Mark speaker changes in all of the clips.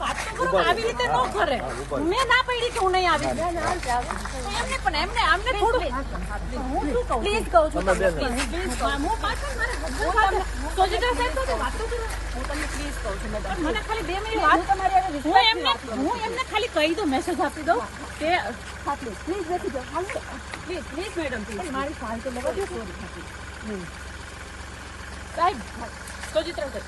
Speaker 1: વાત તો કરો, આવી રીતે ન કરે. મેં ના પડી કે હું નહીં આવી. એમને પણ એમને આમને થોડું હું શું કહું, પ્લીઝ કહું છું પ્લીઝ હું પાછળ મારે સોજીટર સાહેબ તો વાત તો કરો. હું તમને પ્લીઝ કહું છું મેડમ, મને ખાલી 2 મિનિટ વાત તમારી આવે. હું એમને ખાલી કહી દઉં, મેસેજ આપી દઉં કે પ્લીઝ બેસી જાઓ, પ્લીઝ મેડમ પ્લીઝ મારી ફાલ તો લગાવી દો. સોરી સાહેબ સોજીટર સાહેબ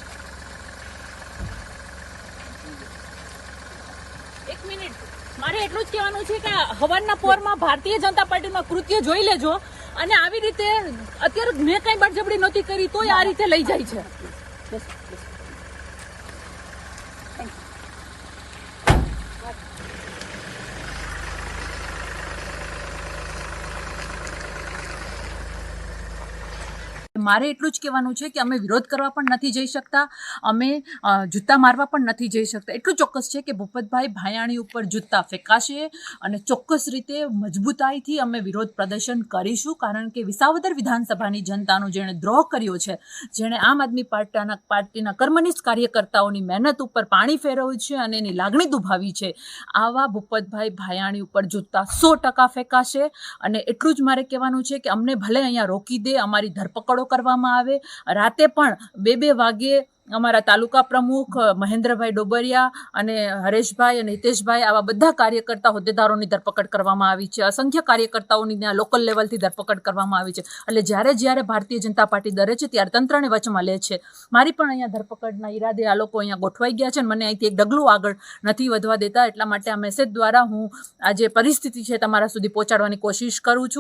Speaker 1: 1 મિનિટ, મારે એટલું જ કહેવાનું છે કે હવારના પોરમાં ભારતીય જનતા પાર્ટીમાં કૃત્ય જોઈ લેજો. અને આવી રીતે અત્યારે મેં કઈ બળજબરી નહોતી કરી તોય આ રીતે લઈ જાય છે. મારે એટલું જ કહેવાનું છે કે અમે વિરોધ કરવા પણ નથી જઈ શકતા, અમે જૂતા મારવા પણ નથી જઈ શકતા. એટલું ચોક્કસ છે કે ભૂપતભાઈ ભાયાણી ઉપર જૂતા ફેંકાશે અને ચોક્કસ રીતે મજબૂતાઈથી અમે વિરોધ પ્રદર્શન કરીશું. કારણ કે વિસાવદર વિધાનસભાની જનતાનો જેણે દ્રોહ કર્યો છે, જેણે આમ આદમી પાર્ટીના કર્મનિષ્ઠ કાર્યકર્તાઓની મહેનત ઉપર પાણી ફેરવ્યું છે અને એની લાગણી દુભાવી છે, આવા ભૂપતભાઈ ભાયાણી ઉપર જૂતા 100% ફેંકાશે. અને એટલું જ મારે કહેવાનું છે કે અમને ભલે અહીંયા રોકી દે, અમારી ધરપકડો કરવામાં આવે, રાતે પણ 2-2 વાગે અમારા તાલુકા પ્રમુખ મહેન્દ્રભાઈ ડોબરિયા અને હરેશભાઈ અને હિતેશભાઈ આવા બધા કાર્યકર્તા હોદ્દેદારોની ધરપકડ કરવામાં આવી છે. અસંખ્ય કાર્યકર્તાઓની ત્યાં લોકલ લેવલથી ધરપકડ કરવામાં આવી છે. એટલે જ્યારે ભારતીય જનતા પાર્ટી ડરે છે ત્યારે તંત્રને વચમાં લે છે. મારી પણ અહીંયા ધરપકડના ઈરાદે આ લોકો અહીંયા ગોઠવાઈ ગયા છે અને મને અહીંથી એક ડગલું આગળ નથી વધવા દેતા. એટલા માટે આ મેસેજ દ્વારા હું આ જે પરિસ્થિતિ છે તમારા સુધી પહોંચાડવાની કોશિશ કરું છું.